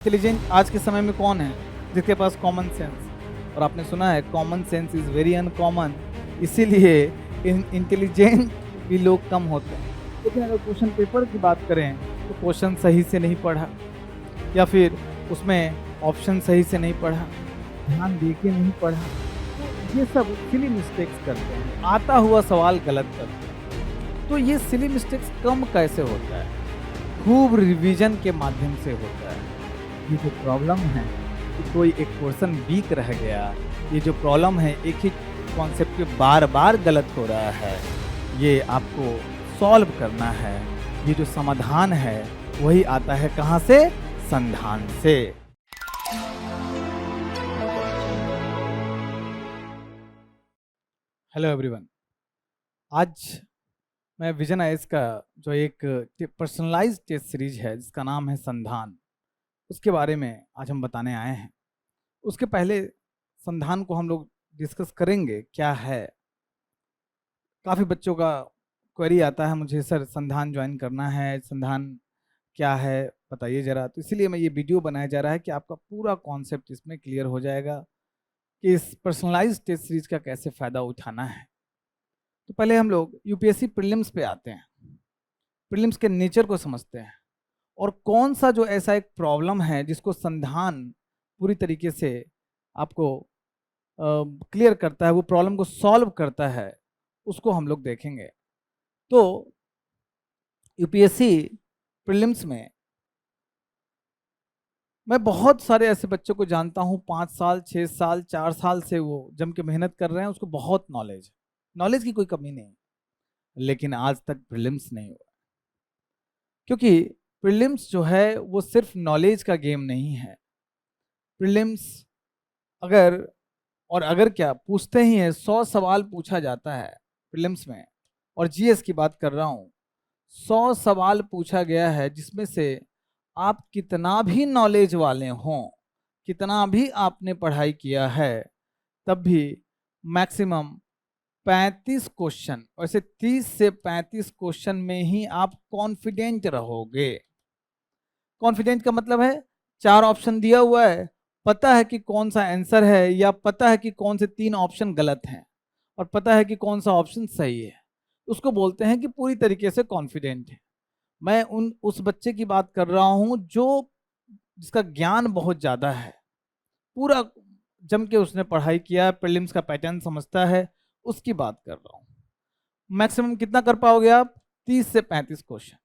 Intelligent आज के समय में कौन है जिसके पास कॉमन सेंस। और आपने सुना है common sense is very uncommon, इसीलिए इंटेलिजेंट भी लोग कम होते हैं। लेकिन अगर क्वेश्चन पेपर की बात करें तो क्वेश्चन सही से नहीं पढ़ा, या फिर उसमें ऑप्शन सही से नहीं पढ़ा, ध्यान दे के नहीं पढ़ा, तो ये सब सिली मिस्टेक्स करते हैं, आता हुआ सवाल गलत करते हैं। तो ये सिली मिस्टेक्स कम कैसे होता है? खूब रिवीजन के माध्यम से होता है। ये जो प्रॉब्लम है कि कोई एक पोर्शन वीक रह गया, ये जो प्रॉब्लम है एक ही कॉन्सेप्ट पे बार बार गलत हो रहा है, ये आपको सॉल्व करना है। ये जो समाधान है वही आता है कहाँ से? संधान से। हेलो एवरीवन, आज मैं विजन आईएएस का जो एक पर्सनलाइज्ड टेस्ट सीरीज है जिसका नाम है संधान, उसके बारे में आज हम बताने आए हैं। उसके पहले संधान को हम लोग डिस्कस करेंगे क्या है। काफ़ी बच्चों का क्वेरी आता है मुझे, सर संधान ज्वाइन करना है, संधान क्या है बताइए ज़रा। तो इसीलिए मैं ये वीडियो बनाया जा रहा है कि आपका पूरा कॉन्सेप्ट इसमें क्लियर हो जाएगा कि इस पर्सनलाइज्ड टेस्ट सीरीज का कैसे फ़ायदा उठाना है। तो पहले हम लोग यूपीएससी प्रीलिम्स पे आते हैं, प्रीलिम्स के नेचर को समझते हैं और कौन सा जो ऐसा एक प्रॉब्लम है जिसको संधान पूरी तरीके से आपको क्लियर करता है, वो प्रॉब्लम को सॉल्व करता है, उसको हम लोग देखेंगे। तो यूपीएससी प्रीलिम्स में मैं बहुत सारे ऐसे बच्चों को जानता हूँ, 5 साल 6 साल 4 साल से वो जम के मेहनत कर रहे हैं, उसको बहुत नॉलेज की कोई कमी नहीं, लेकिन आज तक प्रीलिम्स नहीं हुआ। क्योंकि प्रीलिम्स जो है वो सिर्फ नॉलेज का गेम नहीं है। प्रीलिम्स अगर क्या पूछते ही हैं, 100 सवाल पूछा जाता है प्रीलिम्स में, और जीएस की बात कर रहा हूँ, 100 सवाल पूछा गया है जिसमें से आप कितना भी नॉलेज वाले हों, कितना भी आपने पढ़ाई किया है, तब भी मैक्सिमम 35 क्वेश्चन, वैसे 30 से 35 क्वेश्चन में ही आप कॉन्फिडेंट रहोगे। कॉन्फिडेंट का मतलब है 4 ऑप्शन दिया हुआ है, पता है कि कौन सा आंसर है, या पता है कि कौन से 3 ऑप्शन गलत हैं, और पता है कि कौन सा ऑप्शन सही है, उसको बोलते हैं कि पूरी तरीके से कॉन्फिडेंट है। मैं उस बच्चे की बात कर रहा हूँ जो जिसका ज्ञान बहुत ज़्यादा है, पूरा जम के उसने पढ़ाई किया, प्रीलिम्स का पैटर्न समझता है, उसकी बात कर रहा हूँ। मैक्सिमम कितना कर पाओगे आप? 30 से 35 क्वेश्चन,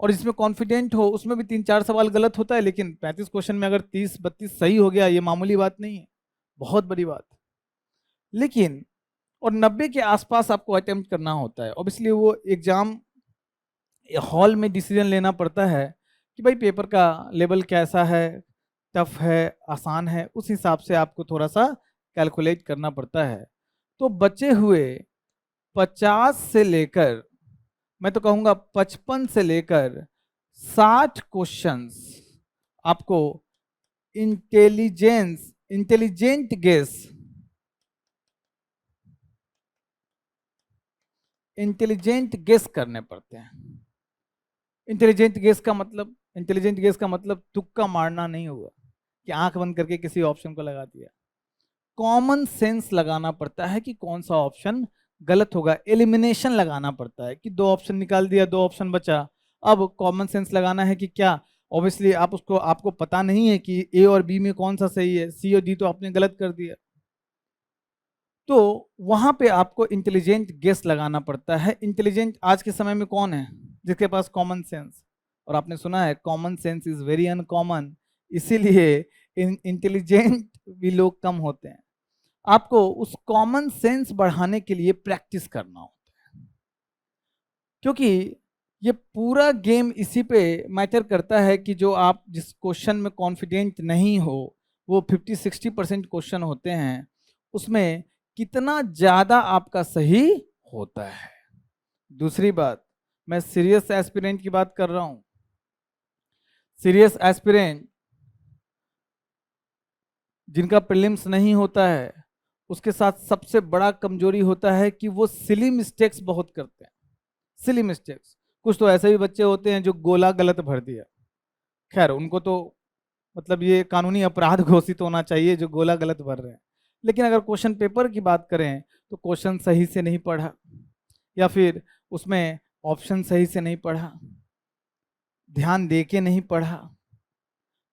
और इसमें कॉन्फिडेंट हो, उसमें भी 3-4 सवाल गलत होता है, लेकिन 35 क्वेश्चन में अगर 30-32 सही हो गया, ये मामूली बात नहीं है, बहुत बड़ी बात। लेकिन और 90 के आसपास आपको अटेम्प्ट करना होता है। ऑब्वियसली वो एग्जाम हॉल में डिसीजन लेना पड़ता है कि भाई पेपर का लेवल कैसा है, टफ है, आसान है, उस हिसाब से आपको थोड़ा सा कैलकुलेट करना पड़ता है। तो बचे हुए 50 से लेकर, मैं तो कहूँगा 55 से लेकर 60 क्वेश्चंस आपको इंटेलिजेंट गेस करने पड़ते हैं। इंटेलिजेंट गेस का मतलब तुक्का मारना नहीं हुआ कि आंख बंद करके किसी ऑप्शन को लगा दिया। कॉमन सेंस लगाना पड़ता है कि कौन सा ऑप्शन गलत होगा, एलिमिनेशन लगाना पड़ता है कि 2 ऑप्शन निकाल दिया, 2 ऑप्शन बचा, अब कॉमन सेंस लगाना है कि क्या, ऑब्वियसली आपको पता नहीं है कि ए और बी में कौन सा सही है, सी और डी तो आपने गलत कर दिया। तो वहां पे आपको इंटेलिजेंट गेस लगाना पड़ता है। इंटेलिजेंट आज के समय में कौन है जिसके पास कॉमन सेंस? और आपने सुना है common sense is very uncommon, इसीलिए इंटेलिजेंट भी लोग कम होते हैं। आपको उस कॉमन सेंस बढ़ाने के लिए प्रैक्टिस करना होता है, क्योंकि ये पूरा गेम इसी पे मैटर करता है कि जो आप जिस क्वेश्चन में कॉन्फिडेंट नहीं हो, वो 50-60% क्वेश्चन होते हैं, उसमें कितना ज़्यादा आपका सही होता है। दूसरी बात, मैं सीरियस एस्पिरेंट की बात कर रहा हूँ। सीरियस एस्पिरेंट जिनका प्रीलिम्स नहीं होता है, उसके साथ सबसे बड़ा कमजोरी होता है कि वो सिली मिस्टेक्स बहुत करते हैं। सिली मिस्टेक्स, कुछ तो ऐसे भी बच्चे होते हैं जो गोला गलत भर दिया, खैर उनको तो मतलब ये कानूनी अपराध घोषित होना चाहिए जो गोला गलत भर रहे हैं। लेकिन अगर क्वेश्चन पेपर की बात करें तो क्वेश्चन सही से नहीं पढ़ा, या फिर उसमें ऑप्शन सही से नहीं पढ़ा, ध्यान दे के नहीं पढ़ा,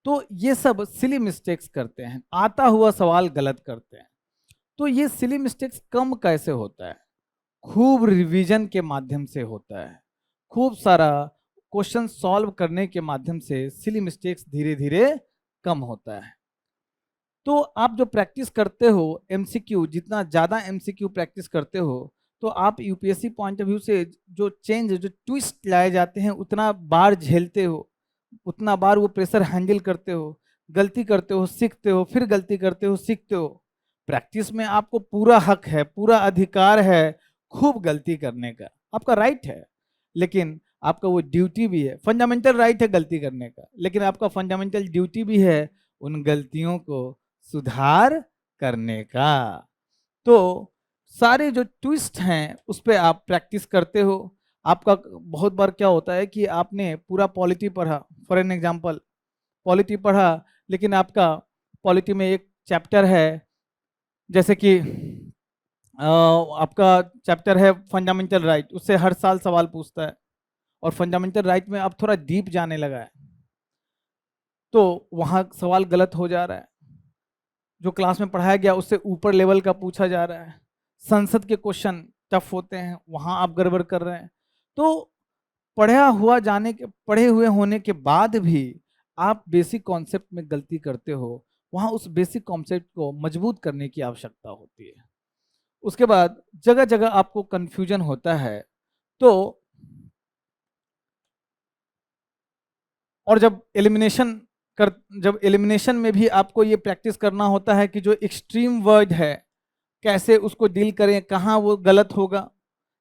तो ये सब सिली मिस्टेक्स करते हैं, आता हुआ सवाल गलत करते हैं। तो ये सिली मिस्टेक्स कम कैसे होता है? खूब रिवीजन के माध्यम से होता है, खूब सारा क्वेश्चन सॉल्व करने के माध्यम से सिली मिस्टेक्स धीरे धीरे कम होता है। तो आप जो प्रैक्टिस करते हो एमसीक्यू, जितना ज़्यादा एमसीक्यू प्रैक्टिस करते हो तो आप यूपीएससी पॉइंट ऑफ व्यू से जो चेंज, जो ट्विस्ट लाए जाते हैं, उतना बार झेलते हो, उतना बार वो प्रेशर हैंडल करते हो, गलती करते हो, सीखते हो, फिर गलती करते हो, सीखते हो। प्रैक्टिस में आपको पूरा हक है, पूरा अधिकार है खूब गलती करने का, आपका राइट है, लेकिन आपका वो ड्यूटी भी है, फंडामेंटल राइट है गलती करने का, लेकिन आपका फंडामेंटल ड्यूटी भी है उन गलतियों को सुधार करने का। तो सारे जो ट्विस्ट हैं उस पर आप प्रैक्टिस करते हो। आपका बहुत बार क्या होता है कि आपने पूरा पॉलिटी पढ़ा, फॉर एन एग्जांपल पॉलिटी पढ़ा, लेकिन आपका पॉलिटी में एक चैप्टर है, जैसे कि आपका चैप्टर है फंडामेंटल राइट, उससे हर साल सवाल पूछता है, और फंडामेंटल राइट में अब थोड़ा डीप जाने लगा है, तो वहाँ सवाल गलत हो जा रहा है, जो क्लास में पढ़ाया गया उससे ऊपर लेवल का पूछा जा रहा है, संसद के क्वेश्चन टफ होते हैं, वहाँ आप गड़बड़ कर रहे हैं। तो पढ़े हुए होने के बाद भी आप बेसिक कॉन्सेप्ट में गलती करते हो, वहाँ उस बेसिक कॉन्सेप्ट को मजबूत करने की आवश्यकता होती है। उसके बाद जगह जगह आपको कंफ्यूजन होता है, तो और जब एलिमिनेशन में भी आपको ये प्रैक्टिस करना होता है कि जो एक्सट्रीम वर्ड है कैसे उसको डील करें, कहाँ वो गलत होगा,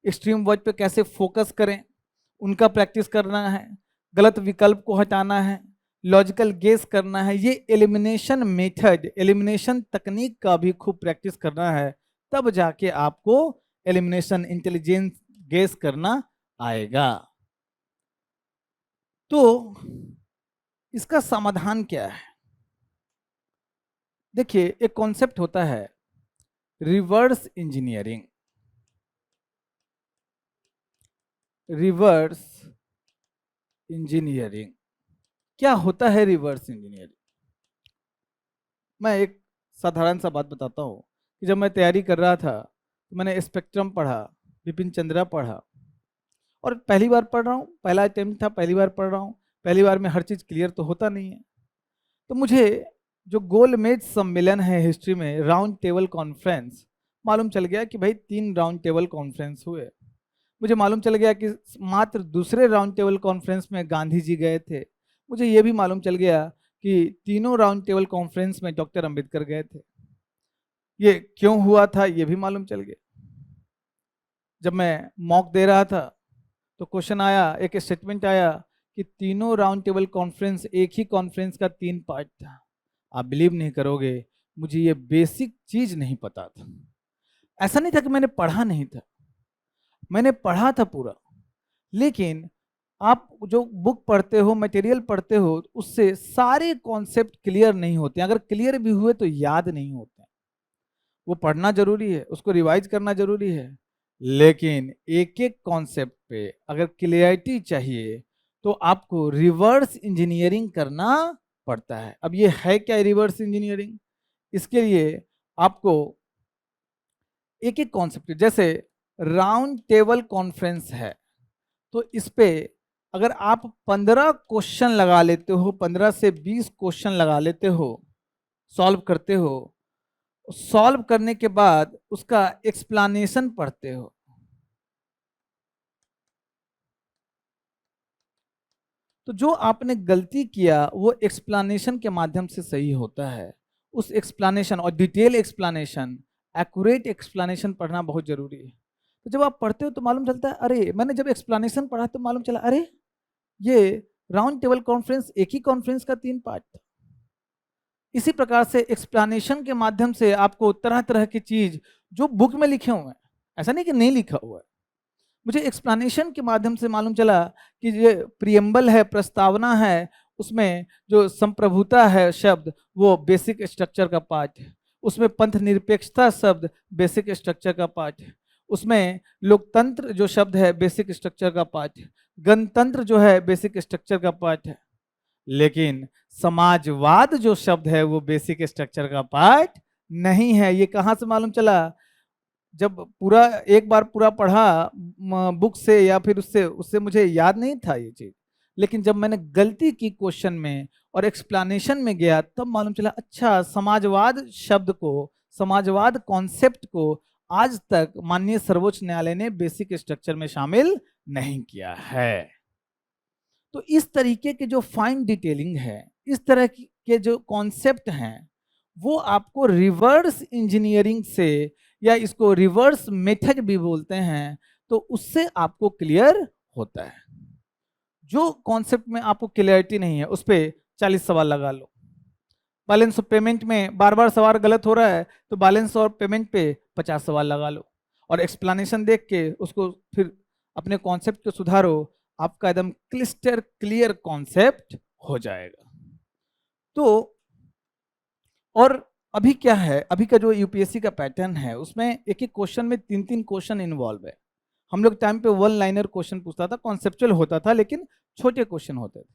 एक्सट्रीम वर्ड पे कैसे फोकस करें, उनका प्रैक्टिस करना है, गलत विकल्प को हटाना है, लॉजिकल गेस करना है। ये एलिमिनेशन मेथड, एलिमिनेशन तकनीक का भी खूब प्रैक्टिस करना है, तब जाके आपको एलिमिनेशन इंटेलिजेंस गेस करना आएगा। तो इसका समाधान क्या है? देखिए, एक कॉन्सेप्ट होता है रिवर्स इंजीनियरिंग। रिवर्स इंजीनियरिंग क्या होता है? रिवर्स इंजीनियरिंग, मैं एक साधारण सा बात बताता हूँ कि जब मैं तैयारी कर रहा था तो मैंने स्पेक्ट्रम पढ़ा, बिपिन चंद्रा पढ़ा, और पहली बार पढ़ रहा हूँ, पहला अटेम्प्ट था, पहली बार पढ़ रहा हूँ, पहली बार में हर चीज़ क्लियर तो होता नहीं है। तो मुझे जो गोलमेज सम्मेलन है हिस्ट्री में, राउंड टेबल कॉन्फ्रेंस, मालूम चल गया कि भाई 3 राउंड टेबल कॉन्फ्रेंस हुए। मुझे मालूम चल गया कि मात्र दूसरे राउंड टेबल कॉन्फ्रेंस में गांधी जी गए थे। मुझे ये भी मालूम चल गया कि तीनों राउंड टेबल कॉन्फ्रेंस में डॉक्टर अंबेडकर गए थे। ये क्यों हुआ था ये भी मालूम चल गया। जब मैं मॉक दे रहा था तो क्वेश्चन आया, एक स्टेटमेंट आया कि तीनों राउंड टेबल कॉन्फ्रेंस एक ही कॉन्फ्रेंस का 3 पार्ट था। आप बिलीव नहीं करोगे, मुझे ये बेसिक चीज नहीं पता था। ऐसा नहीं था कि मैंने पढ़ा नहीं था, मैंने पढ़ा था पूरा, लेकिन आप जो बुक पढ़ते हो, मटेरियल पढ़ते हो, उससे सारे कॉन्सेप्ट क्लियर नहीं होते। अगर क्लियर भी हुए तो याद नहीं होते। वो पढ़ना जरूरी है, उसको रिवाइज करना जरूरी है, लेकिन एक एक कॉन्सेप्ट पे अगर क्लियरिटी चाहिए तो आपको रिवर्स इंजीनियरिंग करना पड़ता है। अब ये है क्या रिवर्स इंजीनियरिंग? इसके लिए आपको एक एक कॉन्सेप्ट, जैसे राउंड टेबल कॉन्फ्रेंस है, तो इस पे अगर आप 15 क्वेश्चन लगा लेते हो, 15 से 20 क्वेश्चन लगा लेते हो, सॉल्व करते हो, सॉल्व करने के बाद उसका एक्सप्लेनेशन पढ़ते हो, तो जो आपने गलती किया वो एक्सप्लेनेशन के माध्यम से सही होता है। उस एक्सप्लेनेशन और डिटेल एक्सप्लेनेशन, एक्यूरेट एक्सप्लेनेशन पढ़ना बहुत जरूरी है। तो जब आप पढ़ते हो तो मालूम चलता है, अरे मैंने जब एक्सप्लेनेशन पढ़ा तो मालूम चला, अरे ये राउंड टेबल कॉन्फ्रेंस एक ही कॉन्फ्रेंस का 3 पार्ट था। इसी प्रकार से एक्सप्लेनेशन के माध्यम से आपको तरह तरह की चीज जो बुक में लिखे हुए हैं, ऐसा नहीं कि नहीं लिखा हुआ है, मुझे एक्सप्लेनेशन के माध्यम से मालूम चला कि ये प्रियम्बल है, प्रस्तावना है, उसमें जो संप्रभुता है शब्द वो बेसिक स्ट्रक्चर का पार्ट है, उसमें पंथ निरपेक्षता शब्द बेसिक स्ट्रक्चर का पार्ट है, उसमें लोकतंत्र जो शब्द है बेसिक स्ट्रक्चर का पार्ट है, गणतंत्र जो है बेसिक स्ट्रक्चर का पार्ट है। लेकिन समाजवाद जो शब्द है वो बेसिक स्ट्रक्चर का पार्ट नहीं है। ये कहाँ से मालूम चला? जब पूरा एक बार पूरा पढ़ा बुक से या फिर उससे उससे मुझे याद नहीं था ये चीज, लेकिन जब मैंने गलती की क्वेश्चन में और एक्सप्लेनेशन में गया तब मालूम चला अच्छा समाजवाद शब्द को, समाजवाद कॉन्सेप्ट को आज तक माननीय सर्वोच्च न्यायालय ने बेसिक स्ट्रक्चर में शामिल नहीं किया है। तो इस तरीके के जो फाइन डिटेलिंग है, इस तरह के जो कॉन्सेप्ट हैं, वो आपको रिवर्स इंजीनियरिंग से या इसको रिवर्स मेथड भी बोलते हैं, तो उससे आपको क्लियर होता है। जो कॉन्सेप्ट में आपको क्लियरिटी नहीं है उस पर 40 सवाल लगा लो। बैलेंस ऑफ पेमेंट में बार बार सवाल गलत हो रहा है तो बैलेंस और पेमेंट पे 50 सवाल लगा लो और एक्सप्लेनेशन देख के उसको फिर अपने कॉन्सेप्ट को सुधारो, आपका एकदम क्लिस्टर क्लियर कॉन्सेप्ट हो जाएगा। तो और अभी क्या है, अभी का जो यूपीएससी का पैटर्न है उसमें एक एक क्वेश्चन में 3-3 क्वेश्चन इन्वॉल्व है। हम लोग टाइम पे 1 लाइनर क्वेश्चन पूछता था, कॉन्सेप्चुअल होता था लेकिन छोटे क्वेश्चन होते थे।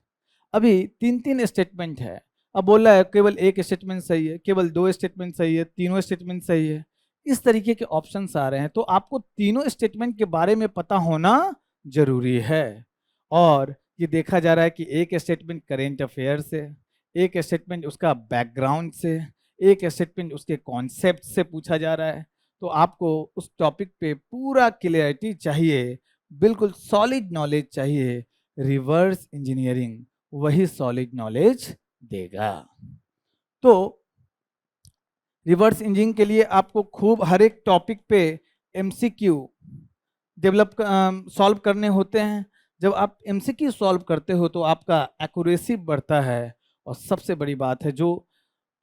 अभी 3-3 स्टेटमेंट है, अब बोल रहा है केवल एक स्टेटमेंट सही है, केवल 2 स्टेटमेंट सही है, तीनों स्टेटमेंट सही है, इस तरीके के ऑप्शंस आ रहे हैं। तो आपको तीनों स्टेटमेंट के बारे में पता होना जरूरी है। और ये देखा जा रहा है कि एक स्टेटमेंट करेंट अफेयर से, एक स्टेटमेंट उसका बैकग्राउंड से, एक स्टेटमेंट उसके कॉन्सेप्ट से पूछा जा रहा है। तो आपको उस टॉपिक पे पूरा क्लियरिटी चाहिए, बिल्कुल सॉलिड नॉलेज चाहिए। रिवर्स इंजीनियरिंग वही सॉलिड नॉलेज देगा। तो रिवर्स इंजीनियरिंग के लिए आपको खूब हर एक टॉपिक पे एमसीक्यू डेवलप सॉल्व करने होते हैं। जब आप एमसीक्यू सॉल्व करते हो तो आपका एक्यूरेसी बढ़ता है। और सबसे बड़ी बात है जो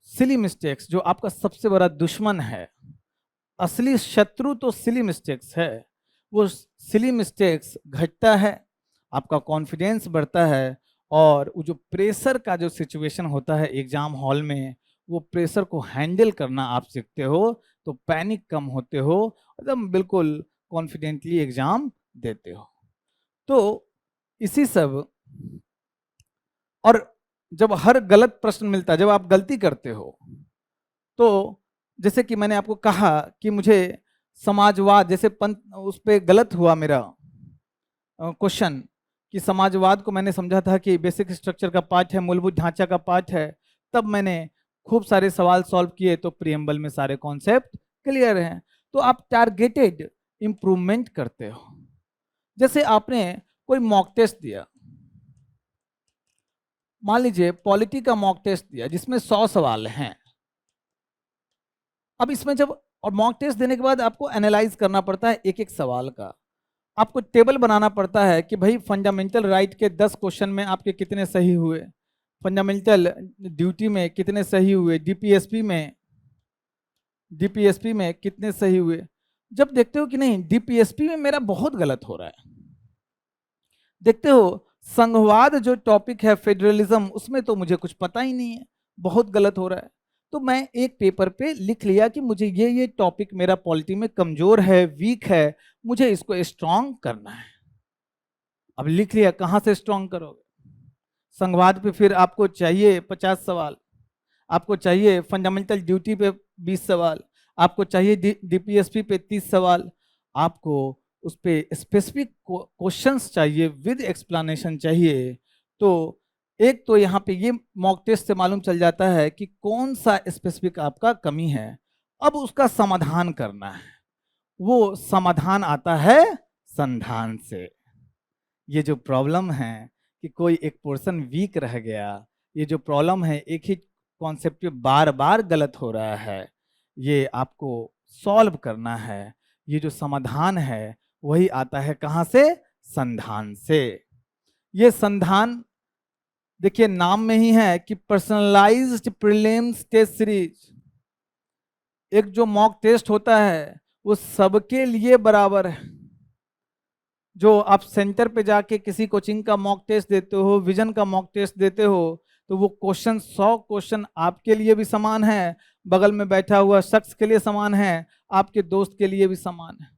सिली मिस्टेक्स, जो आपका सबसे बड़ा दुश्मन है, असली शत्रु तो सिली मिस्टेक्स है, वो सिली मिस्टेक्स घटता है, आपका कॉन्फिडेंस बढ़ता है और वो जो प्रेशर का जो सिचुएशन होता है एग्जाम हॉल में, वो प्रेशर को हैंडल करना आप सीखते हो तो पैनिक कम होते हो, एकदम बिल्कुल कॉन्फिडेंटली एग्जाम देते हो। तो इसी सब, और जब हर गलत प्रश्न मिलता है, जब आप गलती करते हो तो जैसे कि मैंने आपको कहा कि मुझे समाजवाद जैसे पंथ उस पर गलत हुआ मेरा क्वेश्चन कि समाजवाद को मैंने समझा था कि बेसिक स्ट्रक्चर का पार्ट है, मूलभूत ढांचा का पार्ट है, तब मैंने खूब सारे सवाल सॉल्व किए तो प्रीएम्बल में सारे कॉन्सेप्ट क्लियर हैं। तो आप टारगेटेड इंप्रूवमेंट करते हो। जैसे आपने कोई मॉक टेस्ट दिया, मान लीजिए पॉलिटी का मॉक टेस्ट दिया जिसमें 100 सवाल हैं। अब इसमें जब और मॉक टेस्ट देने के बाद आपको एनालाइज करना पड़ता है एक एक सवाल का, आपको टेबल बनाना पड़ता है कि भाई फंडामेंटल राइट के 10 क्वेश्चन में आपके कितने सही हुए, फंडामेंटल ड्यूटी में कितने सही हुए, डीपीएसपी में कितने सही हुए। जब देखते हो कि नहीं डीपीएसपी में मेरा बहुत गलत हो रहा है, देखते हो संघवाद जो टॉपिक है फेडरलिज्म, उसमें तो मुझे कुछ पता ही नहीं है, बहुत गलत हो रहा है, तो मैं एक पेपर पे लिख लिया कि मुझे ये टॉपिक मेरा पॉलिटी में कमजोर है, वीक है, मुझे इसको स्ट्रांग करना है। अब लिख लिया, कहाँ से स्ट्रांग करोगे? संघवाद पे फिर आपको चाहिए 50 सवाल, आपको चाहिए फंडामेंटल ड्यूटी पे 20 सवाल, आपको चाहिए डीपीएसपी पे 30 सवाल, आपको उस पे स्पेसिफिक क्वेश्चंस चाहिए, विद एक्सप्लेनेशन चाहिए। तो एक तो यहाँ पे ये मॉक टेस्ट से मालूम चल जाता है कि कौन सा स्पेसिफिक आपका कमी है, अब उसका समाधान करना है। वो समाधान आता है संधान से। ये जो प्रॉब्लम है कि कोई एक पोर्शन वीक रह गया, ये जो प्रॉब्लम है एक ही कॉन्सेप्ट पे बार बार गलत हो रहा है, ये आपको सॉल्व करना है। ये जो समाधान है वही आता है कहाँ से? संधान से। ये संधान देखिए नाम में ही है कि पर्सनलाइज्ड प्रीलिम्स टेस्ट सीरीज। एक जो मॉक टेस्ट होता है वो सबके लिए बराबर है, जो आप सेंटर पे जाके किसी कोचिंग का मॉक टेस्ट देते हो, विजन का मॉक टेस्ट देते हो, तो वो क्वेश्चन 100 क्वेश्चन आपके लिए भी समान है, बगल में बैठा हुआ शख्स के लिए समान है, आपके दोस्त के लिए भी समान है।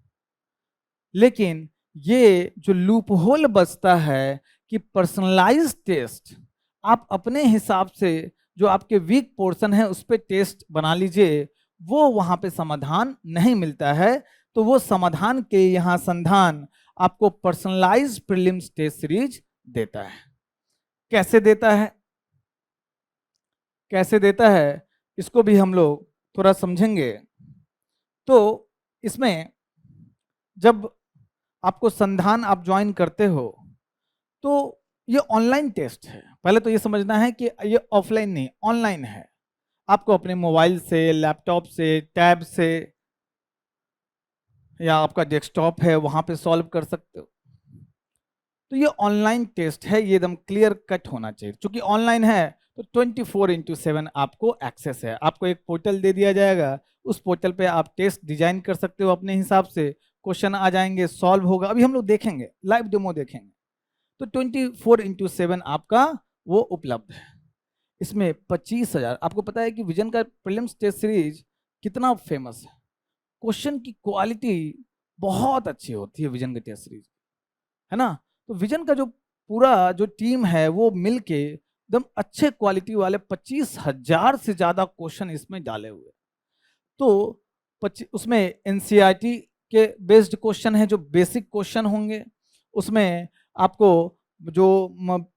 लेकिन ये जो लूप होल बचता है कि पर्सनलाइज टेस्ट आप अपने हिसाब से जो आपके वीक पोर्शन है उस पर टेस्ट बना लीजिए, वो वहां पे समाधान नहीं मिलता है। तो वो समाधान के यहाँ संधान आपको पर्सनलाइज प्रीलिम्स टेस्ट सीरीज देता है। कैसे देता है, कैसे देता है, इसको भी हम लोग थोड़ा समझेंगे। तो इसमें जब आपको संधान आप ज्वाइन करते हो तो ये ऑनलाइन टेस्ट है। पहले तो ये समझना है कि ये ऑफलाइन नहीं, ऑनलाइन है। आपको अपने मोबाइल से, लैपटॉप से, टैब से या आपका डेस्कटॉप है वहां पे सॉल्व कर सकते हो। तो ये ऑनलाइन टेस्ट है, ये एकदम क्लियर कट होना चाहिए। क्योंकि ऑनलाइन है तो 24/7 आपको एक्सेस है। आपको एक पोर्टल दे दिया जाएगा, उस पोर्टल पे आप टेस्ट डिजाइन कर सकते हो अपने हिसाब से, क्वेश्चन आ जाएंगे, सॉल्व होगा। अभी हम लोग देखेंगे, लाइव डेमो देखेंगे। तो 24/7 आपका वो उपलब्ध है। इसमें 25,000, आपको पता है कि विजन का प्रीलिम्स टेस्ट सीरीज कितना फेमस है। क्वेश्चन की क्वालिटी बहुत अच्छी होती है विजन के टेस्ट सीरीज, है ना। तो विजन का जो पूरा जो टीम है वो मिलके एकदम अच्छे क्वालिटी वाले 25,000 से ज्यादा क्वेश्चन इसमें डाले हुए। तो उसमें एनसीईआरटी के बेस्ड क्वेश्चन है, जो बेसिक क्वेश्चन होंगे। उसमें आपको जो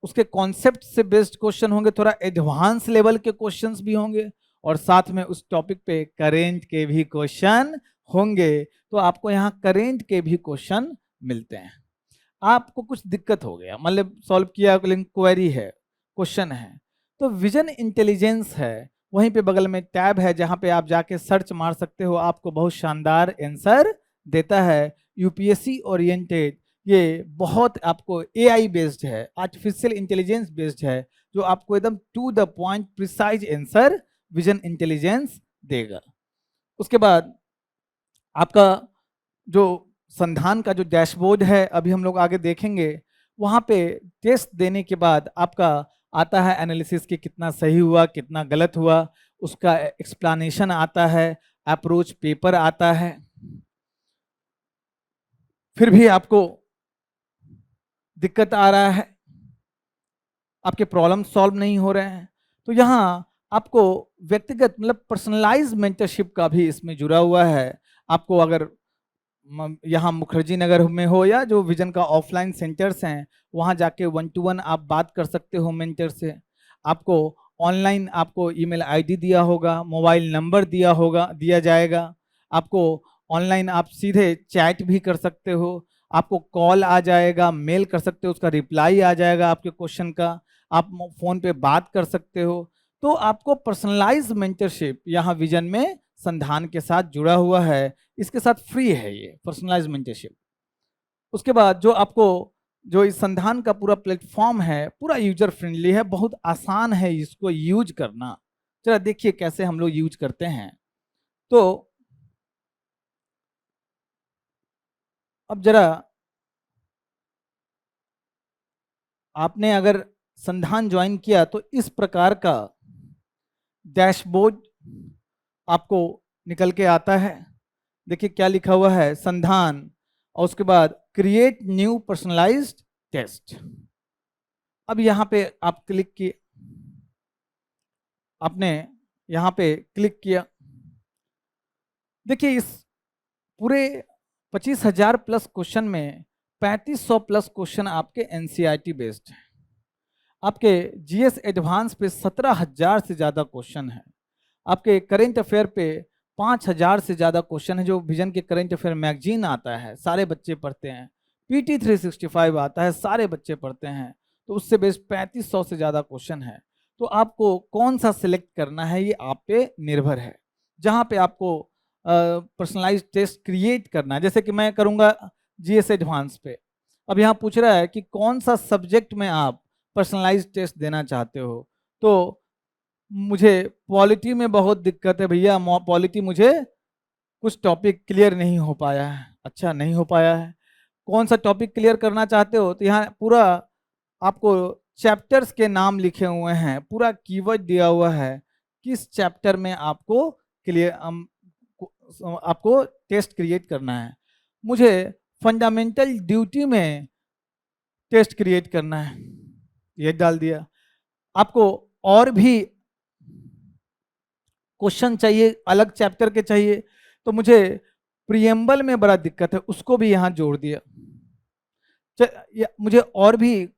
उसके कॉन्सेप्ट से बेस्ड क्वेश्चन होंगे, थोड़ा एडवांस लेवल के क्वेश्चंस भी होंगे, और साथ में उस टॉपिक पे करेंट के भी क्वेश्चन होंगे। तो आपको यहाँ करेंट के भी क्वेश्चन मिलते हैं। आपको कुछ दिक्कत हो गया, मतलब सॉल्व किया, क्वेरी है, क्वेश्चन है, तो विजन इंटेलिजेंस है, वहीं पे बगल में टैब है जहां पे आप जाके सर्च मार सकते हो, आपको बहुत शानदार आंसर देता है। यूपीएससी ओरिएंटेड, ये बहुत आपको एआई बेस्ड है, आर्टिफिशियल इंटेलिजेंस बेस्ड है, जो आपको एकदम to the point precise answer vision intelligence देगा। उसके बाद आपका जो संधान का जो डैशबोर्ड है, अभी हम लोग आगे देखेंगे, वहां पे टेस्ट देने के बाद आपका आता है एनालिसिस कि कितना सही हुआ, कितना गलत हुआ, उसका एक्सप्लेनेशन आता है, अप्रोच पेपर आता है। फिर भी आपको दिक्कत आ रहा है, आपके प्रॉब्लम सॉल्व नहीं हो रहे हैं, तो यहाँ आपको व्यक्तिगत मतलब पर्सनलाइज मेंटरशिप का भी इसमें जुड़ा हुआ है। आपको अगर यहाँ मुखर्जी नगर में हो या जो विजन का ऑफलाइन सेंटर्स हैं, वहाँ जाके 1-to-1 आप बात कर सकते हो मेंटर से। आपको ऑनलाइन आपको ईमेल आईडी दिया होगा, मोबाइल नंबर दिया जाएगा। आपको ऑनलाइन आप सीधे चैट भी कर सकते हो, आपको कॉल आ जाएगा, मेल कर सकते हो, उसका रिप्लाई आ जाएगा आपके क्वेश्चन का, आप फ़ोन पे बात कर सकते हो। तो आपको पर्सनलाइज मेंटरशिप यहाँ विजन में संधान के साथ जुड़ा हुआ है, इसके साथ फ्री है ये पर्सनलाइज मेंटरशिप। उसके बाद जो आपको जो इस संधान का पूरा प्लेटफॉर्म है, पूरा यूजर फ्रेंडली है, बहुत आसान है इसको यूज करना। चलो देखिए कैसे हम लोग यूज करते हैं। तो अब जरा आपने अगर संधान ज्वाइन किया तो इस प्रकार का डैशबोर्ड आपको निकल के आता है। देखिए क्या लिखा हुआ है, संधान, और उसके बाद क्रिएट न्यू पर्सनलाइज्ड टेस्ट। अब यहाँ पे आप क्लिक किए, आपने यहाँ पे क्लिक किया, देखिए इस पूरे 25,000 प्लस क्वेश्चन में 3500 प्लस क्वेश्चन आपके एनसीईआरटी बेस्ड है। आपके जीएस एडवांस पे 17,000 से ज़्यादा क्वेश्चन है। आपके करेंट अफेयर पे 5,000 से ज़्यादा क्वेश्चन है, जो विजन के करेंट अफेयर मैगजीन आता है, सारे बच्चे पढ़ते हैं। पीटी 365 आता है, सारे बच्चे पढ़ते हैं, तो उससे बेस्ड 3500 से ज़्यादा क्वेश्चन है। तो आपको कौन सा सिलेक्ट करना है ये आप पे निर्भर है। जहाँ पे आपको पर्सनलाइज टेस्ट क्रिएट करना है, जैसे कि मैं करूँगा जीएस एडवांस पे। अब यहाँ पूछ रहा है कि कौन सा सब्जेक्ट में आप पर्सनलाइज टेस्ट देना चाहते हो। तो मुझे पॉलिटी में बहुत दिक्कत है भैया, पॉलिटी मुझे कुछ टॉपिक क्लियर नहीं हो पाया है, अच्छा नहीं हो पाया है। कौन सा टॉपिक क्लियर करना चाहते हो, तो यहाँ पूरा आपको चैप्टर्स के नाम लिखे हुए हैं, पूरा कीवर्ड दिया हुआ है किस चैप्टर में आपको क्लियर आपको टेस्ट क्रिएट करना है। मुझे फंडामेंटल ड्यूटी में टेस्ट क्रिएट करना है, ये डाल दिया। आपको और भी क्वेश्चन चाहिए, अलग चैप्टर के चाहिए, तो मुझे प्रियम्बल में बड़ा दिक्कत है, उसको भी यहाँ जोड़ दिया। मुझे और भी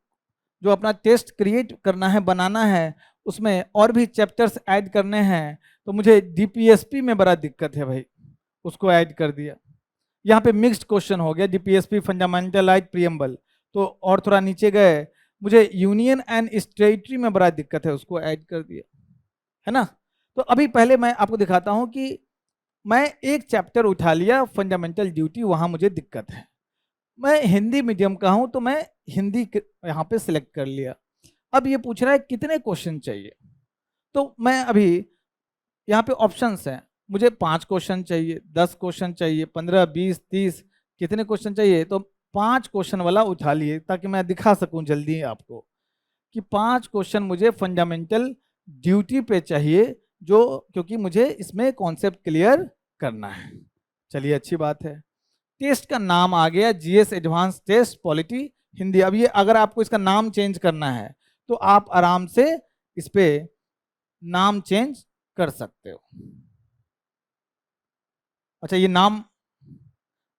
जो अपना टेस्ट क्रिएट करना है, बनाना है, उसमें और भी चैप्टर्स ऐड करने हैं, तो मुझे डीपीएसपी में बड़ा दिक्कत है भाई, उसको ऐड कर दिया। यहाँ पे मिक्स्ड क्वेश्चन हो गया, डीपीएसपी फंडामेंटलाइज्ड प्रियम्बल, तो और थोड़ा नीचे गए, मुझे यूनियन एंड स्टेटरी में बड़ा दिक्कत है, उसको ऐड कर दिया, है ना। तो अभी पहले मैं आपको दिखाता हूँ कि मैं एक चैप्टर उठा लिया फंडामेंटल ड्यूटी, वहाँ मुझे दिक्कत है। मैं हिंदी मीडियम का हूँ तो मैं हिंदी यहाँ पे सिलेक्ट कर लिया। अब ये पूछ रहा है कितने क्वेश्चन चाहिए, तो मैं अभी यहाँ पे ऑप्शंस हैं, मुझे 5 क्वेश्चन चाहिए, 10 क्वेश्चन चाहिए, 15, 20, 30, कितने क्वेश्चन चाहिए, तो 5 क्वेश्चन वाला उठा लिए ताकि मैं दिखा सकूं जल्दी आपको कि 5 क्वेश्चन मुझे फंडामेंटल ड्यूटी पे चाहिए, जो क्योंकि मुझे इसमें कॉन्सेप्ट क्लियर करना है। चलिए अच्छी बात है। टेस्ट का नाम आ गया GS advance test polity Hindi. अब ये अगर आपको इसका नाम चेंज करना है तो आप आराम से इस पे नाम चेंज कर सकते हो। अच्छा, ये नाम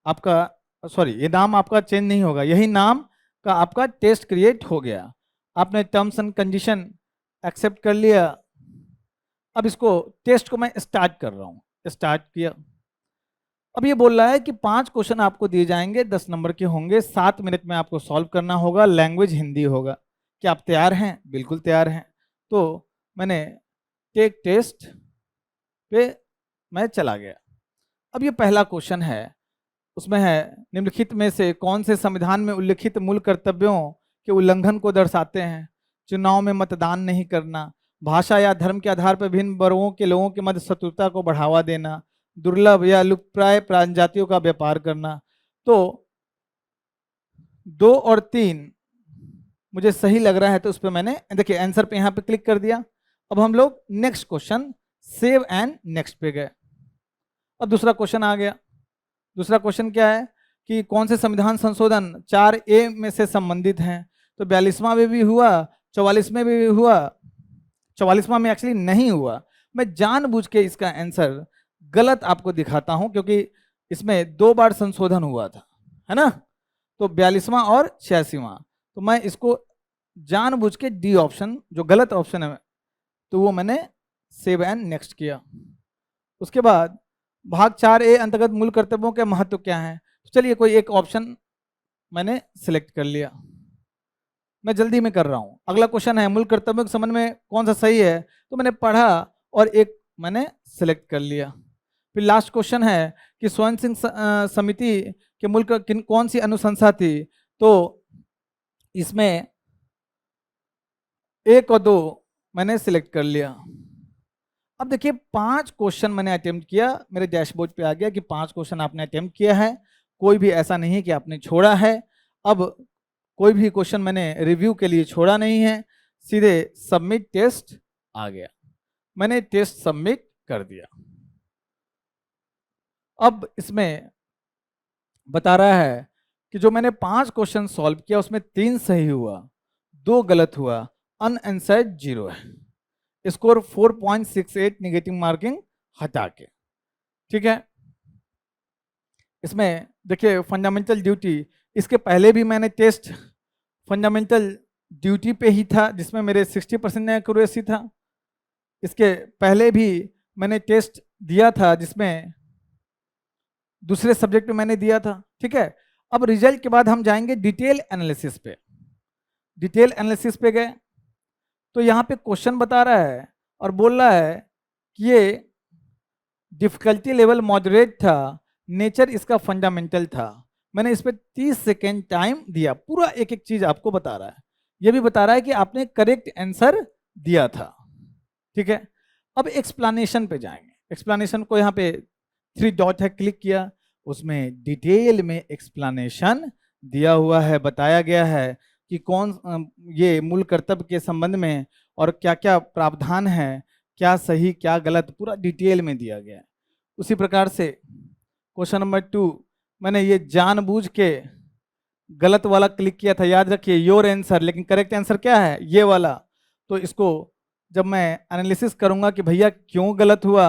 आपका, सॉरी, ये नाम आपका चेंज नहीं होगा, यही नाम का आपका टेस्ट क्रिएट हो गया। आपने टर्म्स एंड कंडीशन एक्सेप्ट कर लिया। अब इसको टेस्ट को मैं स्टार्ट कर रहा हूँ, स्टार्ट किया। अब ये बोल रहा है कि 5 क्वेश्चन आपको दिए जाएंगे, 10 नंबर के होंगे, 7 मिनट में आपको सॉल्व करना होगा, लैंग्वेज हिंदी होगा। क्या आप तैयार हैं? बिल्कुल तैयार हैं। तो मैंने टेक टेस्ट पे मैं चला गया। अब ये पहला क्वेश्चन है, उसमें है निम्नलिखित में से कौन से संविधान में उल्लिखित मूल कर्तव्यों के उल्लंघन को दर्शाते हैं? चुनाव में मतदान नहीं करना, भाषा या धर्म के आधार पर भिन्न वर्गों के लोगों के मध्य शत्रुता को बढ़ावा देना, दुर्लभ या लुप्तप्राय प्रजातियों का व्यापार करना। तो 2 और 3 मुझे सही लग रहा है, तो उस पर मैंने देखिए आंसर पे यहाँ पे क्लिक कर दिया। अब हम लोग next question save and next पे गए। अब दूसरा क्वेश्चन आ गया। दूसरा क्वेश्चन क्या है कि कौन से संविधान संशोधन 4A में से संबंधित हैं? तो 42वां में भी हुआ, 44वें में भी हुआ, 44वां में एक्चुअली नहीं हुआ। मैं जानबूझ के इसका आंसर गलत आपको दिखाता हूं क्योंकि इसमें 2 बार संशोधन हुआ था, है ना। तो 42वां और 86वां, तो मैं इसको जानबूझ के डी ऑप्शन जो गलत ऑप्शन है तो वो मैंने सेव एंड नेक्स्ट किया। उसके बाद भाग 4A अंतर्गत मूल कर्तव्यों के महत्व क्या है? तो चलिए कोई एक ऑप्शन मैंने सिलेक्ट कर लिया। मैं जल्दी में कर रहा हूँ। अगला क्वेश्चन है मूल कर्तव्यों के संबंध में कौन सा सही है? तो मैंने पढ़ा और एक मैंने सिलेक्ट कर लिया। फिर लास्ट क्वेश्चन है कि स्वयं सिंह समिति के मूल कौन सी अनुशंसा थी? तो इसमें 1 और 2 मैंने सिलेक्ट कर लिया। अब देखिए 5 क्वेश्चन मैंने अटेम्प्ट किया, मेरे डैशबोर्ड पे आ गया कि 5 क्वेश्चन आपने अटेम्प्ट किया है, कोई भी ऐसा नहीं है कि आपने छोड़ा है। अब कोई भी क्वेश्चन मैंने रिव्यू के लिए छोड़ा नहीं है, सीधे सबमिट टेस्ट आ गया। मैंने टेस्ट सबमिट कर दिया। अब इसमें बता रहा है कि जो मैंने 5 क्वेश्चन सॉल्व किया उसमें 3 सही हुआ, 2 गलत हुआ, अनआंसर्ड 0 है, स्कोर 4.68 नेगेटिव मार्किंग हटा के। ठीक है, इसमें देखिए फंडामेंटल ड्यूटी, इसके पहले भी मैंने टेस्ट फंडामेंटल ड्यूटी पे ही था जिसमें मेरे 60% एक्यूरेसी था। इसके पहले भी मैंने टेस्ट दिया था जिसमें दूसरे सब्जेक्ट में मैंने दिया था। ठीक है, अब रिजल्ट के बाद हम जाएंगे डिटेल एनालिसिस पे। डिटेल एनालिसिस पे गए तो यहाँ पे क्वेश्चन बता रहा है और बोल रहा है कि ये डिफिकल्टी लेवल मॉडरेट था, नेचर इसका फंडामेंटल था। मैंने इस पर 30 सेकेंड टाइम दिया, पूरा एक एक चीज आपको बता रहा है। ये भी बता रहा है कि आपने करेक्ट आंसर दिया था। ठीक है, अब एक्सप्लेनेशन पे जाएंगे। एक्सप्लेनेशन को यहाँ पे 3 डॉट है, क्लिक किया, उसमें डिटेल में एक्सप्लेनेशन दिया हुआ है, बताया गया है कि ये मूल कर्तव्य के संबंध में और क्या क्या प्रावधान है, क्या सही क्या गलत, पूरा डिटेल में दिया गया है। उसी प्रकार से क्वेश्चन नंबर 2 मैंने ये जानबूझ के गलत वाला क्लिक किया था, याद रखिए योर आंसर, लेकिन करेक्ट आंसर क्या है ये वाला। तो इसको जब मैं एनालिसिस करूंगा कि भैया क्यों गलत हुआ,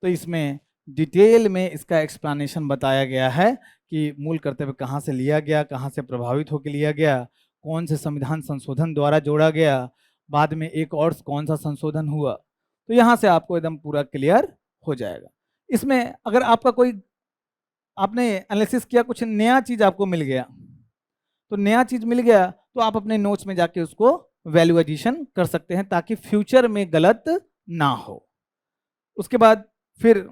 तो इसमें डिटेल में इसका एक्सप्लेनेशन बताया गया है कि मूल कर्तव्य कहाँ से लिया गया, कहाँ से प्रभावित होकर लिया गया, कौन से संविधान संशोधन द्वारा जोड़ा गया, बाद में एक और कौन सा संशोधन हुआ। तो यहाँ से आपको एकदम पूरा क्लियर हो जाएगा। इसमें अगर आपका कोई आपने एनालिसिस किया, कुछ नया चीज आपको मिल गया, तो नया चीज मिल गया तो आप अपने नोट्स में जाके उसको वैल्यू एडिशन कर सकते हैं ताकि फ्यूचर में गलत ना हो। उसके बाद फिर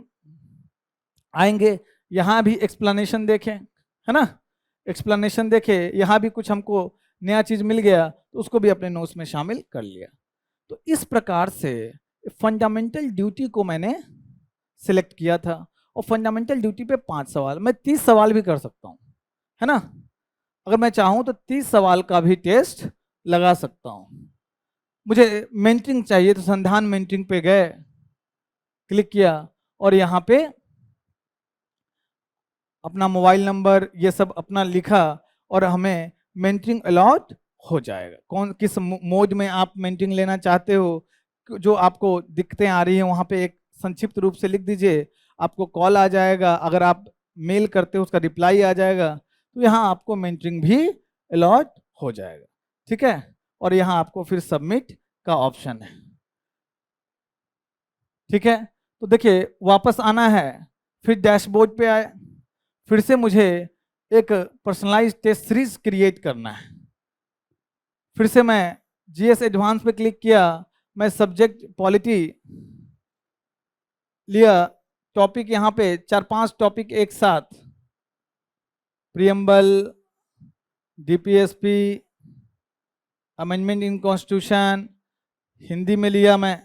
आएंगे, यहाँ भी एक्सप्लेनेशन देखें, है ना, एक्सप्लेनेशन देखें, यहाँ भी कुछ हमको नया चीज मिल गया तो उसको भी अपने नोट्स में शामिल कर लिया। तो इस प्रकार से फंडामेंटल ड्यूटी को मैंने सिलेक्ट किया था और फंडामेंटल ड्यूटी पे 5 सवाल, मैं 30 सवाल भी कर सकता हूँ, है ना, अगर मैं चाहूँ तो 30 सवाल का भी टेस्ट लगा सकता हूँ। मुझे मेंटरिंग चाहिए तो संधान मेंटरिंग पे गए, क्लिक किया और यहाँ पे अपना मोबाइल नंबर ये सब अपना लिखा और हमें मेंटरिंग अलॉट हो जाएगा। कौन किस मोड में आप मेंटरिंग लेना चाहते हो, जो आपको दिक्कतें आ रही हैं वहाँ पे एक संक्षिप्त रूप से लिख दीजिए, आपको कॉल आ जाएगा, अगर आप मेल करते हो उसका रिप्लाई आ जाएगा, तो यहाँ आपको मेंटरिंग भी अलॉट हो जाएगा। ठीक है, और यहाँ आपको फिर सबमिट का ऑप्शन है। ठीक है, तो देखिए वापस आना है, फिर डैशबोर्ड पे आए, फिर से मुझे एक पर्सनलाइज्ड टेस्ट सीरीज क्रिएट करना है। फिर से मैं जीएस एडवांस पे क्लिक किया, मैं सब्जेक्ट पॉलिटी लिया, टॉपिक यहाँ पे 4-5 टॉपिक एक साथ, preamble, DPSP, amendment in constitution, Hindi में लिया मैं।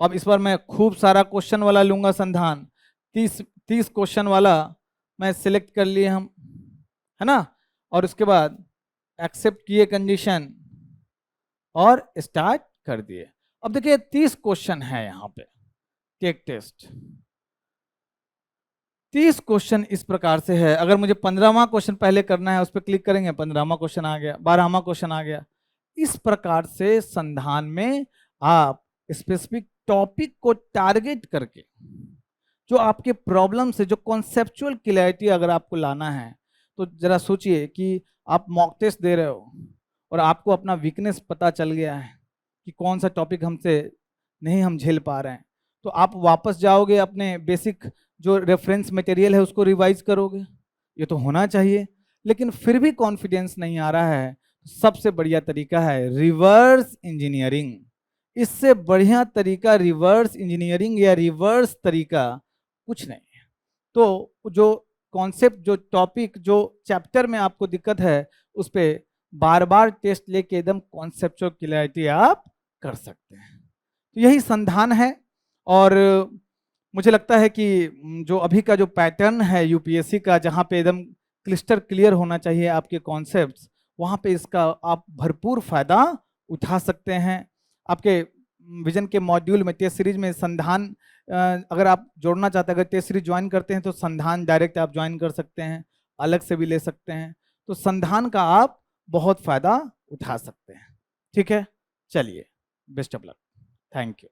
अब इस बार मैं खूब सारा क्वेश्चन वाला लूंगा संधान, 30 क्वेश्चन वाला मैं सिलेक्ट कर लिए हम, है ना, और उसके बाद एक्सेप्ट किए कंडीशन और स्टार्ट कर दिए। अब देखिए 30 क्वेश्चन है यहाँ पे टेक टेस्ट, 30 क्वेश्चन इस प्रकार से है। अगर मुझे 15वां क्वेश्चन पहले करना है उस पर क्लिक करेंगे, 15वां क्वेश्चन आ गया, 12वां क्वेश्चन आ गया। इस प्रकार से संधान में आप स्पेसिफिक टॉपिक को टारगेट करके जो आपके प्रॉब्लम से जो कॉन्सेप्चुअल क्लैरिटी अगर आपको लाना है, तो जरा सोचिए कि आप मॉक टेस्ट दे रहे हो और आपको अपना वीकनेस पता चल गया है कि कौन सा टॉपिक हमसे नहीं हम झेल पा रहे हैं, तो आप वापस जाओगे अपने बेसिक जो रेफरेंस मटेरियल है उसको रिवाइज करोगे, ये तो होना चाहिए। लेकिन फिर भी कॉन्फिडेंस नहीं आ रहा है, सबसे बढ़िया तरीका है रिवर्स इंजीनियरिंग। इससे बढ़िया तरीका रिवर्स इंजीनियरिंग या रिवर्स तरीका कुछ नहीं है। तो जो कॉन्सेप्ट, जो टॉपिक, जो चैप्टर में आपको दिक्कत है उस पर बार बार टेस्ट लेके एकदम कॉन्सेप्चुअल क्लैरिटी आप कर सकते हैं। तो यही संधान है। और मुझे लगता है कि जो अभी का जो पैटर्न है यूपीएससी का, जहाँ पे एकदम क्लिस्टर क्लियर होना चाहिए आपके कॉन्सेप्ट्स, वहाँ पे इसका आप भरपूर फायदा उठा सकते हैं। आपके विजन के मॉड्यूल में टेस्ट सीरीज में संधान अगर आप जोड़ना चाहते हैं, अगर टेस्ट सीरीज ज्वाइन करते हैं तो संधान डायरेक्ट आप ज्वाइन कर सकते हैं, अलग से भी ले सकते हैं। तो संधान का आप बहुत फायदा उठा सकते हैं। ठीक है, चलिए, best of luck, thank you.